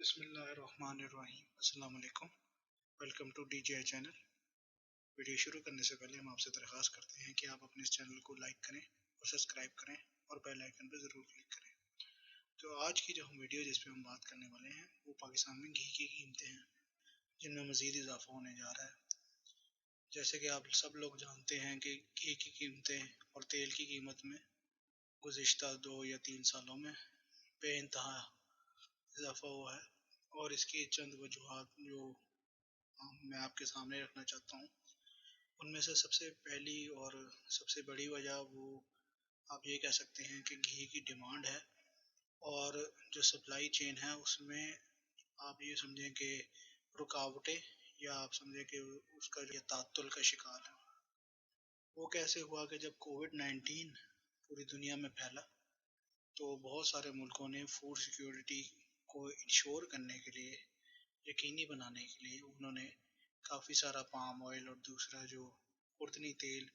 बिस्मिल्लाहिर्रहमानिर्रहीम। अस्सलाम वालेकुम। Welcome to DJI channel. Video शुरू करने से पहले हम आपसे दरख्वास्त करते हैं कि आप अपने इस चैनल को लाइक करें और सब्सक्राइब करें और बेल आइकन पर ज़रूर क्लिक करें। तो आज की जो हम वीडियो जिस पे हम बात करने वाले हैं वो पाकिस्तान में घी की कीमतें हैं जिनमें मज़ीद इजाफा होने जा रहा है। जैसे कि आप सब लोग जानते हैं कि घी की कीमतें और तेल की कीमत में गुज़िश्ता 2 या 3 सालों में बेइंतहा इजाफा हुआ है और इसकी चंद वजूहात जो मैं आपके सामने रखना चाहता हूँ। उनमें से सबसे पहली और सबसे बड़ी वजह वो आप ये कह सकते हैं कि घी की डिमांड है और जो सप्लाई चेन है उसमें आप ये समझें कि रुकावटें या आप समझें कि उसका जो तातुल का शिकार है। वो कैसे हुआ कि जब कोविड-19 पूरी दुनिया में फैला तो बहुत सारे मुल्कों ने फूड सिक्योरिटी को इंश्योर करने के लिए, यकीनी बनाने के लिए उन्होंने काफ़ी सारा पाम ऑयल और दूसरा जो खुर्दनी तेल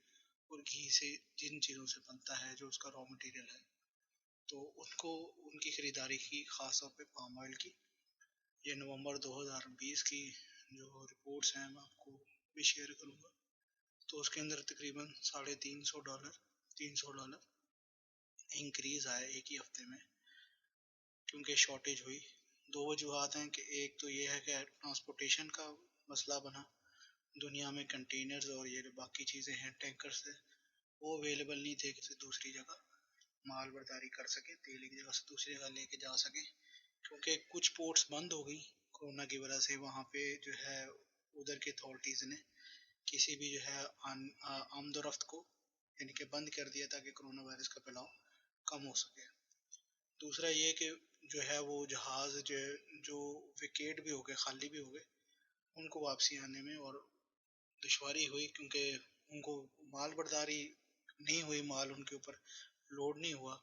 और घी से जिन चीज़ों से बनता है जो उसका रॉ मटेरियल है तो उनको उनकी ख़रीदारी की, ख़ास तौर पे पाम ऑयल की। ये नवंबर 2020 की जो रिपोर्ट्स हैं मैं आपको भी शेयर करूँगा। तो उसके अंदर तकरीबन $350 $300 इंक्रीज़ आया एक ही हफ्ते में, क्योंकि शॉर्टेज हुई। दो वजूहात हैं कि एक तो ये है कि ट्रांसपोर्टेशन का मसला बना, दुनिया में कंटेनर्स और ये बाकी चीज़ें हैं टैंकर से वो अवेलेबल नहीं थे किसी दूसरी जगह माल बर्दारी कर सके, तेल एक जगह से दूसरी जगह लेके जा सके, क्योंकि कुछ पोर्ट्स बंद हो गई कोरोना की वजह से। वहाँ पे जो है उधर की अथॉरिटीज़ ने किसी भी जो है आमदोरफ्त को यानी कि बंद कर दिया ताकि कोरोना वायरस का फैलाव कम हो सके। दूसरा ये कि जो है वो जहाज़ जो विकेट भी हो गए, खाली भी हो गए, उनको वापसी आने में और दुश्वारी हुई, क्योंकि उनको माल बर्दारी नहीं हुई, माल उनके ऊपर लोड नहीं हुआ,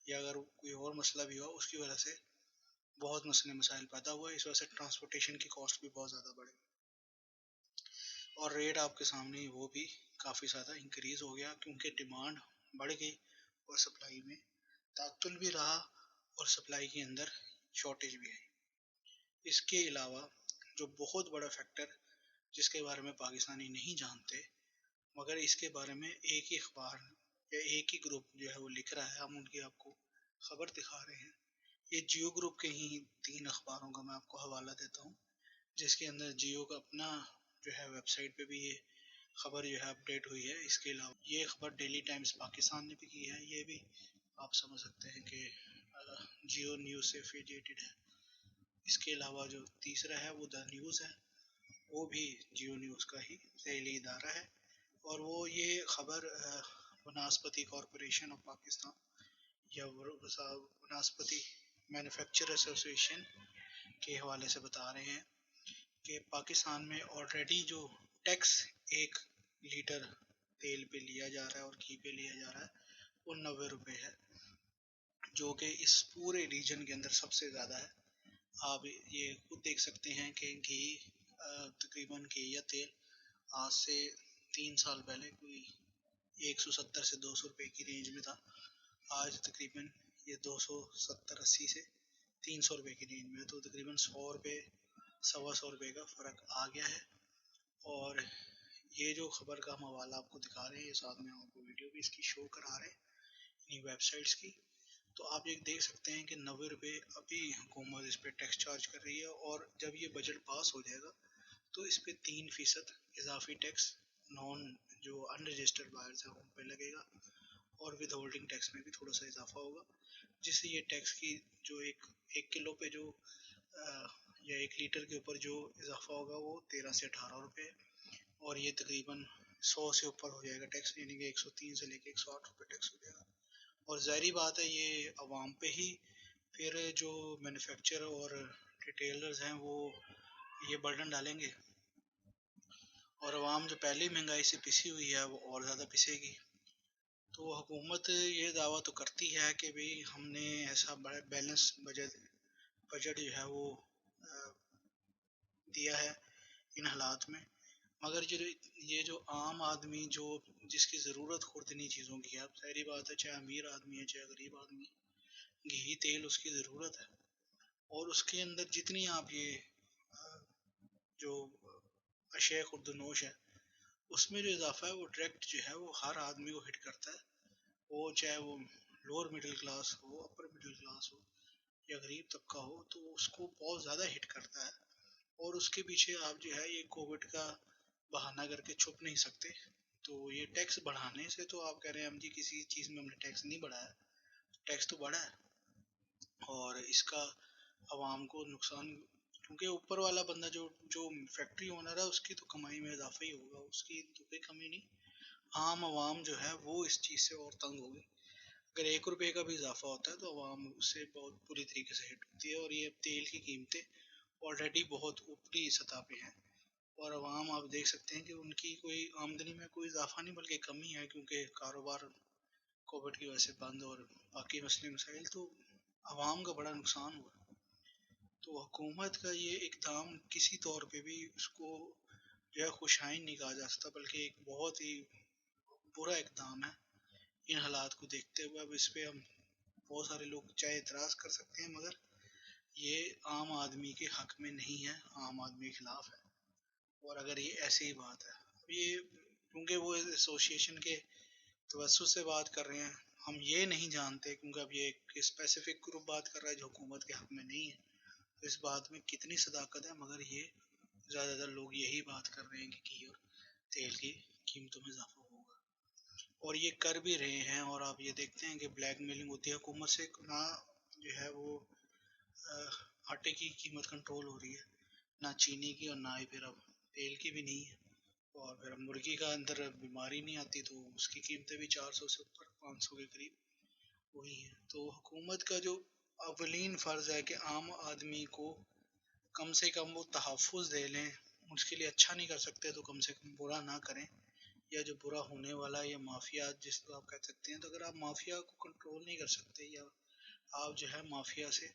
या अगर कोई और मसला भी हुआ उसकी वजह से बहुत मसले मसाइल पैदा हुए। इस वजह से ट्रांसपोर्टेशन की कॉस्ट भी बहुत ज़्यादा बढ़ी और रेट आपके सामने ही वो भी काफ़ी ज़्यादा इंक्रीज़ हो गया, क्योंकि डिमांड बढ़ गई और सप्लाई में तातुल भी रहा और सप्लाई के अंदर शॉर्टेज भी आई। इसके अलावा जो बहुत बड़ा फैक्टर जिसके बारे में पाकिस्तानी नहीं जानते, मगर इसके बारे में एक ही अखबार या एक ही ग्रुप जो है वो लिख रहा है, हम उनकी आपको खबर दिखा रहे हैं। ये जियो ग्रुप के ही 3 अखबारों का मैं आपको हवाला देता हूँ, जिसके अंदर जियो का अपना जो है वेबसाइट पे भी ये खबर जो है अपडेट हुई है। इसके अलावा ये खबर डेली टाइम्स पाकिस्तान ने भी की है, ये भी आप समझ सकते हैं कि जियो न्यूज़ से एफिलिएटेड है। इसके अलावा जो तीसरा है वो द न्यूज़ है, वो भी जियो न्यूज़ का ही ज़ैली इदारा है और वो ये खबर वनस्पति कॉरपोरेशन ऑफ पाकिस्तान या वनस्पति मैन्युफैक्चर एसोसिएशन के हवाले से बता रहे हैं कि पाकिस्तान में ऑलरेडी जो टैक्स 1 लीटर तेल पे लिया जा रहा है और घी पे लिया जा रहा है वो 90 रुपये है, जो कि इस पूरे रीजन के अंदर सबसे ज़्यादा है। आप ये खुद देख सकते हैं कि घी तकरीबन घी या तेल आज से 3 साल पहले कोई 170 से 200 रुपये की रेंज में था। आज तकरीबन ये 270-80 से 300 रुपये की रेंज में, तो तकरीबन 100 रुपये 125 रुपये का फ़र्क आ गया है। और ये जो खबर का हम हवाला आपको दिखा रहे हैं, ये साथ में आपको वीडियो भी इसकी शो करा रहे हैं इन वेबसाइट्स की, तो आप ये देख सकते हैं कि 90 रुपये अभी हुकूमत इस पर टैक्स चार्ज कर रही है और जब ये बजट पास हो जाएगा तो इस पर 3% इजाफी टैक्स नॉन जो अनरजिस्टर्ड बायर्स हैं उन पर लगेगा और विद होल्डिंग टैक्स में भी थोड़ा सा इजाफा होगा, जिससे ये टैक्स की जो एक किलो पे जो या 1 लीटर के ऊपर जो इजाफा होगा वो 13 से 18 रुपये और ये तकरीबन 100 से ऊपर हो जाएगा टैक्स, यानी कि 103 से लेके 108 रुपये टैक्स हो जाएगा। और ज़ाहिरी बात है ये अवाम पे ही फिर जो मैन्युफैक्चर और रिटेलर्स हैं वो ये बर्डन डालेंगे और अवाम जो पहले ही महंगाई से पिसी हुई है वो और ज़्यादा पिसेगी। तो हुकूमत ये दावा तो करती है कि भाई हमने ऐसा बड़ा बैलेंस बजट जो है वो दिया है इन हालात में, मगर ये जो आम आदमी जो जिसकी ज़रूरत खुर्दनी चीज़ों की है, अब सारी बात है चाहे अमीर आदमी है चाहे गरीब आदमी है, घी तेल उसकी ज़रूरत है। और उसके अंदर जितनी आप ये जो अशय खुर्दनोश है उसमें जो इजाफा है वो डायरेक्ट जो है वो हर आदमी को हिट करता है, वो चाहे वो लोअर मिडिल क्लास हो, अपर मिडिल क्लास हो या गरीब तबका हो, तो उसको बहुत ज़्यादा हिट करता है। और उसके पीछे आप जो है ये कोविड का बहाना करके छुप नहीं सकते। तो ये टैक्स बढ़ाने से तो आप कह रहे हैं हम जी किसी चीज़ में हमने टैक्स नहीं बढ़ाया, टैक्स तो बढ़ा है और इसका आवाम को नुकसान, क्योंकि ऊपर वाला बंदा जो जो फैक्ट्री ओनर है उसकी तो कमाई में इजाफा ही होगा, उसकी तो कोई कमी नहीं। आम आवाम जो है वो इस चीज़ से और तंग होगी। अगर 1 रुपए का भी इजाफा होता है तो आवाम उससे बहुत बुरी तरीके से हिट होती है। और ये तेल की कीमतें ऑलरेडी बहुत ऊपरी सतह पे हैं और आवाम आप देख सकते हैं कि उनकी कोई आमदनी में कोई इजाफा नहीं बल्कि कमी है, क्योंकि कारोबार कोविड की वजह से बंद और बाकी मसले मसाइल, तो आवाम का बड़ा नुकसान हुआ। तो हुकूमत का ये इकदाम किसी तौर पे भी उसको जो है खुशाइन नहीं कहा जा सकता, बल्कि एक बहुत ही बुरा इकदाम है। इन हालात को देखते हुए अब इस पे हम बहुत सारे लोग चाहे इतराज़ कर सकते हैं, मगर ये आम आदमी के हक में नहीं है, आम आदमी के खिलाफ है। और अगर ये ऐसी ही बात है, अब ये क्योंकि वो एसोसिएशन के तवज्जुह से बात कर रहे हैं, हम ये नहीं जानते, क्योंकि अब ये एक स्पेसिफिक ग्रुप बात कर रहा है जो हुकूमत के हक में नहीं है, तो इस बात में कितनी सदाकत है, मगर ये ज़्यादातर लोग यही बात कर रहे हैं कि घी और तेल की कीमतों में इजाफा होगा और ये कर भी रहे हैं। और आप ये देखते हैं कि ब्लैक मेलिंग होती है हुकूमत से, ना जो है वो आटे की कीमत कंट्रोल हो रही है, ना चीनी की और ना ही फिर अब तेल की भी नहीं है। और फिर मुर्गी का अंदर बीमारी नहीं आती तो उसकी कीमतें भी 400 से ऊपर 500 के करीब वही है। तो हुकूमत का जो अवलीन फ़र्ज़ है कि आम आदमी को कम से कम वो तहफ़्फ़ुज़ दे लें, उसके लिए अच्छा नहीं कर सकते तो कम से कम बुरा ना करें, या जो बुरा होने वाला है या माफिया जिसको आप कह सकते हैं, तो अगर आप माफिया को कंट्रोल नहीं कर सकते या आप जो है माफिया से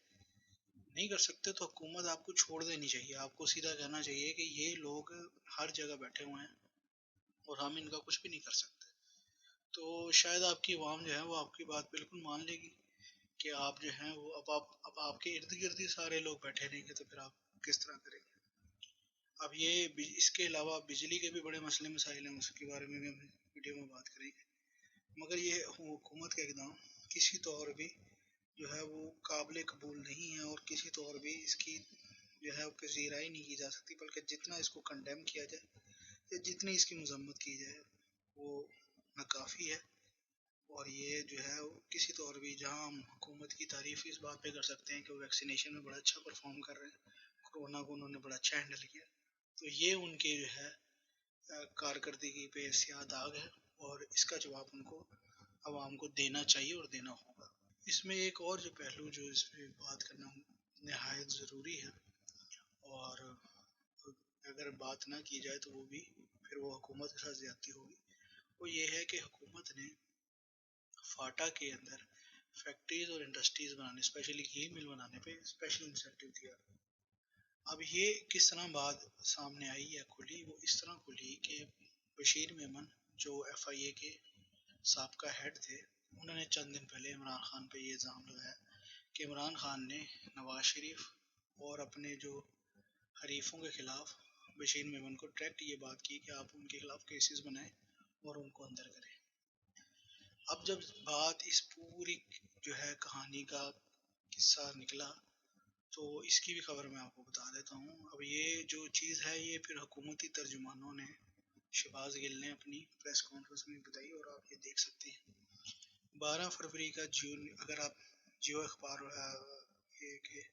नहीं कर सकते तो हुकूमत आपको छोड़ देनी चाहिए। आपको सीधा कहना चाहिए कि ये लोग हर जगह बैठे हुए हैं और हम इनका कुछ भी नहीं कर सकते। तो शायद आपकी आवाम जो है वो आपकी बात बिल्कुल मान लेगी कि आप जो हैं वो अब आपके इर्द गिर्द ही सारे लोग बैठे रहेंगे तो फिर आप किस तरह करेंगे। अब ये इसके अलावा बिजली के भी बड़े मसले मसाइल हैं, उसके बारे में भी हम वीडियो में बात करेंगे। मगर ये हुकूमत का इक़दाम किसी तौर भी जो है वो काबिल कबूल नहीं है और किसी तौर भी इसकी जो है पज़ीराई नहीं की जा सकती, बल्कि जितना इसको कंडेम किया जाए या जितनी इसकी मजम्मत की जाए वो नाकाफ़ी है। और ये जो है किसी तौर भी, जहाँ हम हुकूमत की तारीफ़ इस बात पे कर सकते हैं कि वो वैक्सीनेशन में बड़ा अच्छा परफॉर्म कर रहे हैं, कोरोना को उन्होंने बड़ा अच्छा हैंडल किया, तो ये उनके जो है कारकर्दगी पे स्याह दाग है और इसका जवाब उनको आवाम को देना चाहिए और देना होगा। इसमें एक और जो पहलू जो इस पे बात करना नहायत ज़रूरी है, और अगर बात ना की जाए तो वो भी फिर वो हुकूमत के साथ ज़्यादती होगी, वो ये है कि हुकूमत ने फाटा के अंदर फैक्ट्रीज और इंडस्ट्रीज बनाने, स्पेशली घी मिल बनाने पे स्पेशल इंसेंटिव दिया। अब ये किस तरह बात सामने आई या खुली, वो इस तरह खुली कि बशीर मेमन जो FIA के साबका हेड थे, उन्होंने चंद दिन पहले इमरान खान पे ये इल्ज़ाम लगाया कि इमरान खान ने नवाज शरीफ और अपने जो हरीफों के खिलाफ बशीर मेमन को डायरेक्ट ये बात की कि आप उनके खिलाफ केसेस बनाएं और उनको अंदर करें। अब जब बात इस पूरी जो है कहानी का किस्सा निकला तो इसकी भी खबर मैं आपको बता देता हूँ। अब ये जो चीज़ है ये फिर हुकूमती तर्जुमानों ने, शहबाज गिल ने अपनी प्रेस कॉन्फ्रेंस में बताई और आप ये देख सकते हैं। 12 फरवरी का जून, अगर आप जियो अखबार ये कि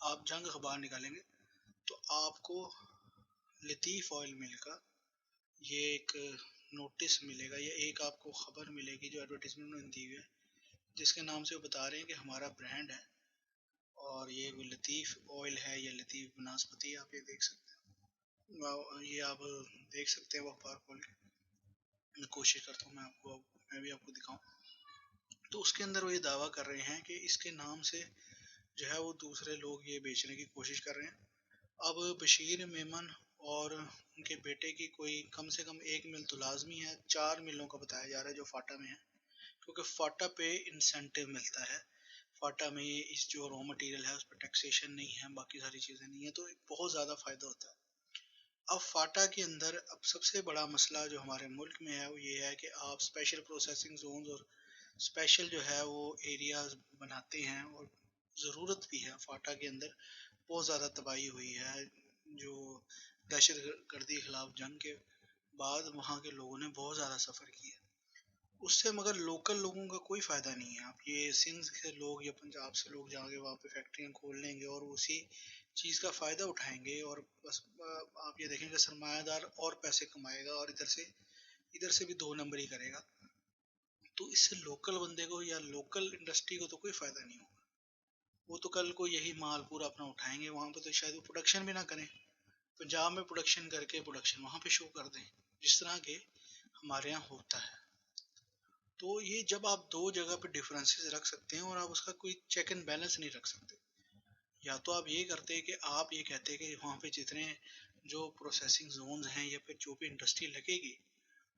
आप जंग अखबार निकालेंगे तो आपको लतीफ़ ऑयल मिल का ये एक नोटिस मिलेगा या एक आपको खबर मिलेगी जो एडवर्टीजमेंट उन्होंने दी हुई है, जिसके नाम से वो बता रहे हैं कि हमारा ब्रांड है और ये लतीफ़ ऑयल है या लतीफ़ बनस्पति, आप ये देख सकते हैं। ये आप देख सकते हैं वो अखबार खोल के, मैं कोशिश करता हूँ मैं भी आपको दिखाऊं। तो उसके अंदर वो ये दावा कर रहे हैं कि इसके नाम से जो है वो दूसरे लोग ये बेचने की कोशिश कर रहे हैं। अब बशीर मेमन और उनके बेटे की कोई कम से कम एक मिल तो लाजमी है, 4 मिलों का बताया जा रहा है जो फाटा में है, क्योंकि फाटा पे इंसेंटिव मिलता है। फाटा में ये इस जो रॉ मटेरियल है उस पर टैक्सेशन नहीं है, बाकी सारी चीज़ें नहीं है, तो बहुत ज़्यादा फ़ायदा होता है। अब फाटा के अंदर अब सबसे बड़ा मसला जो हमारे मुल्क में है वो ये है कि आप स्पेशल प्रोसेसिंग जोन्स और स्पेशल जो है वो एरियाज बनाते हैं, और ज़रूरत भी है। फाटा के अंदर बहुत ज़्यादा तबाही हुई है, जो दहशत गर्दी के खिलाफ जंग के बाद वहाँ के लोगों ने बहुत ज़्यादा सफ़र किया उससे, मगर लोकल लोगों का कोई फ़ायदा नहीं है। आप ये सिंध के लोग या पंजाब से लोग जाके वहाँ पे फैक्ट्रियाँ खोल लेंगे और उसी चीज़ का फ़ायदा उठाएंगे, और बस आप ये देखेंगे सरमायादार और पैसे कमाएगा और इधर से भी दो नंबर ही करेगा। तो इससे लोकल बंदे को या लोकल इंडस्ट्री को तो कोई फ़ायदा नहीं होगा। वो तो कल को यही माल पूरा अपना उठाएंगे वहाँ पे, तो शायद वो प्रोडक्शन भी ना करें, पंजाब में प्रोडक्शन करके प्रोडक्शन वहाँ पे शो कर दें, जिस तरह के हमारे यहाँ होता है। तो ये जब आप दो जगह पे डिफरेंसेस रख सकते हैं और आप उसका कोई चेक एंड बैलेंस नहीं रख सकते, या तो आप ये करते हैं कि आप ये कहते हैं कि वहाँ पे जितने जो प्रोसेसिंग जोन्स हैं या फिर जो भी इंडस्ट्री लगेगी,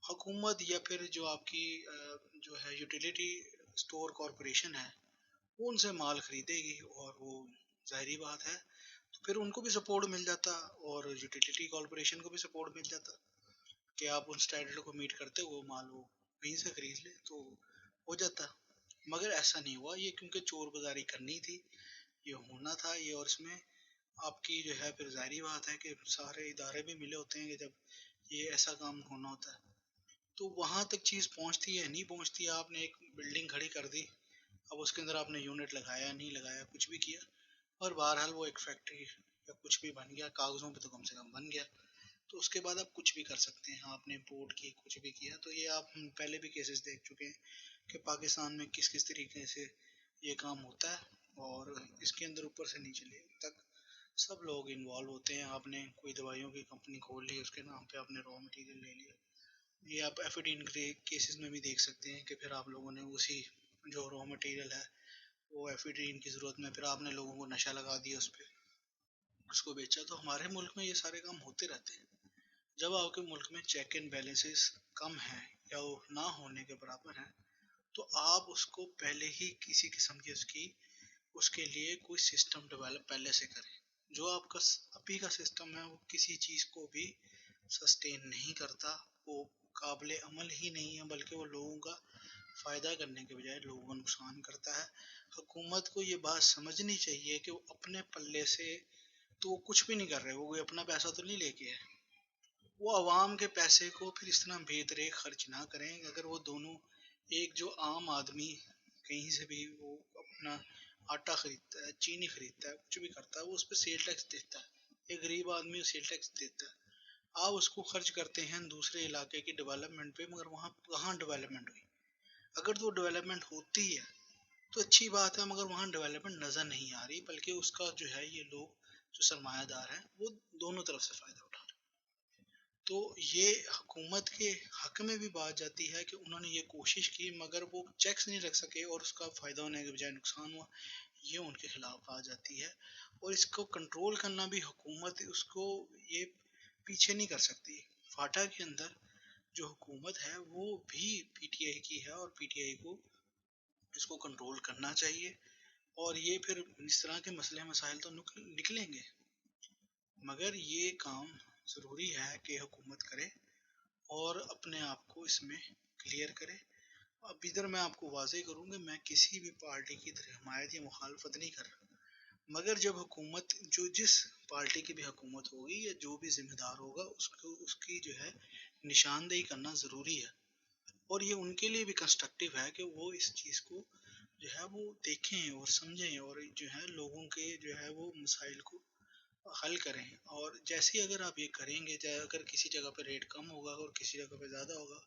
हुकूमत या फिर जो आपकी जो है यूटिलिटी स्टोर कॉरपोरेशन है वो उनसे माल खरीदेगी, और वो जाहिर बात है तो फिर उनको भी सपोर्ट मिल जाता और यूटिलिटी कॉरपोरेशन को भी सपोर्ट मिल जाता कि आप उन स्टैंडर्ड को मीट करते वो माल वो वहीं से खरीद ले तो हो जाता। मगर ऐसा नहीं हुआ, ये क्योंकि चोर बाजारी करनी थी, ये होना था ये, और इसमें आपकी जो है फिर जाहिर बात है कि सारे इदारे भी मिले होते हैं कि जब ये ऐसा काम होना होता है तो वहां तक चीज पहुंचती है नहीं पहुंचती। आपने एक बिल्डिंग खड़ी कर दी, अब उसके अंदर आपने यूनिट लगाया नहीं लगाया कुछ भी किया, और बहरहाल वो एक फैक्ट्री या कुछ भी बन गया, कागजों पे तो कम से कम बन गया। तो उसके बाद आप कुछ भी कर सकते हैं, आपने इम्पोर्ट की कुछ भी किया, तो ये आप हम पहले भी केसेस देख चुके हैं कि पाकिस्तान में किस किस तरीके से ये काम होता है, और इसके अंदर ऊपर से नीचे ले तक सब लोग इन्वॉल्व होते हैं। आपने कोई दवाइयों की कंपनी खोल ली, उसके नाम पे आपने रॉ मटेरियल ले लिया, ये आप एफिडीन केसेस में भी देख सकते हैं कि फिर आप लोगों ने उसी जो रॉ मटेरियल है वो एफिडीन की ज़रूरत में फिर आपने लोगों को नशा लगा दिया उस पर, उसको बेचा। तो हमारे मुल्क में ये सारे काम होते रहते हैं। जब आपके मुल्क में चेक एंड बैलेंसेस कम हैं या वो ना होने के बराबर हैं, तो आप उसको पहले ही किसी किस्म की उसके लिए कोई सिस्टम डेवलप पहले से करें। जो आपका अभी का सिस्टम है वो किसी चीज़ को भी सस्टेन नहीं करता, वो काबिले अमल ही नहीं है, बल्कि वो लोगों का फ़ायदा करने के बजाय लोगों को नुकसान करता है। हुकूमत को ये बात समझनी चाहिए कि वो अपने पल्ले से तो वो कुछ भी नहीं कर रहे, वो कोई अपना पैसा तो नहीं लेके है, वो आवाम के पैसे को फिर इस तरह बेदरेक खर्च ना करें। अगर वो दोनों, एक जो आम आदमी कहीं से भी वो अपना आटा खरीदता है, चीनी खरीदता है, कुछ भी करता है, वो उस पर सेल टैक्स देता है। एक गरीब आदमी सेल टैक्स देता है, आप उसको खर्च करते हैं दूसरे इलाके की डेवलपमेंट पे, मगर वहाँ कहाँ डेवलपमेंट हुई? अगर तो डेवलपमेंट होती है तो अच्छी बात है, मगर वहाँ डेवलपमेंट नज़र नहीं आ रही, बल्कि उसका जो है ये लोग जो सरमायादार हैं वो दोनों तरफ से फ़ायदा उठा रहे हैं। तो ये हुकूमत के हक में भी बात जाती है कि उन्होंने ये कोशिश की मगर वो चेक्स नहीं रख सके और उसका फ़ायदा होने के बजाय नुकसान हुआ, ये उनके खिलाफ आ जाती है। और इसको कंट्रोल करना भी हुकूमत उसको ये पीछे नहीं कर सकती। फाटा के अंदर जो हुकूमत है वो भी पीटीआई की है, और पीटीआई को इसको कंट्रोल करना चाहिए, और ये फिर इस तरह के मसले मसाइल तो निकलेंगे, मगर ये काम ज़रूरी है कि हुकूमत करे और अपने आप को इसमें क्लियर करे। अब इधर मैं आपको वाज़ेह करूँ कि मैं किसी भी पार्टी की हिमायत या मुखालफत नहीं कर रहा, मगर जब हुकूमत जो जिस पार्टी की भी हुकूमत होगी या जो भी जिम्मेदार होगा उसको उसकी जो है निशानदेही करना ज़रूरी है, और ये उनके लिए भी कंस्ट्रक्टिव है कि वो इस चीज़ को जो है वो देखें और समझें, और जो है लोगों के जो है वो मसाइल को हल करें। और जैसे ही अगर आप ये करेंगे, चाहे अगर किसी जगह पे रेट कम होगा और किसी जगह पे ज़्यादा होगा,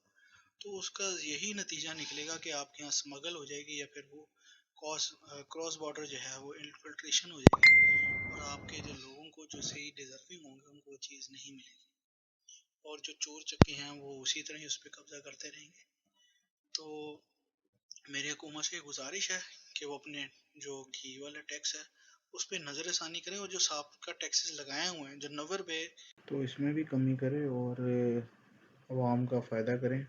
तो उसका यही नतीजा निकलेगा कि आपके यहाँ स्मगल हो जाएगी, या फिर वो क्रॉस बॉर्डर जो है वो इन्फिल्ट्रेशन हो जाएगी, और आपके जो लोगों को जो सही डिजर्विंग होंगे उनको वो चीज़ नहीं मिलेगी, और जो चोर चक्के हैं वो उसी तरह ही उस पर कब्जा करते रहेंगे। तो मेरी हुकूमत से गुजारिश है कि वो अपने जो घी वाला टैक्स है उस पर नज़रसानी करें, और जो साफ का टैक्सेस लगाए हुए हैं जो 90 रुपये, तो इसमें भी कमी करें और आवाम का फ़ायदा करें।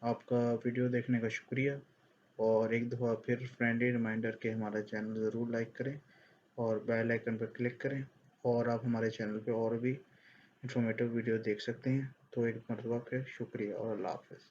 आपका वीडियो देखने का शुक्रिया। और एक दफ़ा फिर फ्रेंडली रिमाइंडर के हमारा चैनल ज़रूर लाइक करें और बेल आइकन पर क्लिक करें, और आप हमारे चैनल पे और भी इंफॉर्मेटिव वीडियो देख सकते हैं। तो एक मरतबा फिर शुक्रिया और अल्लाह हाफ़िज़।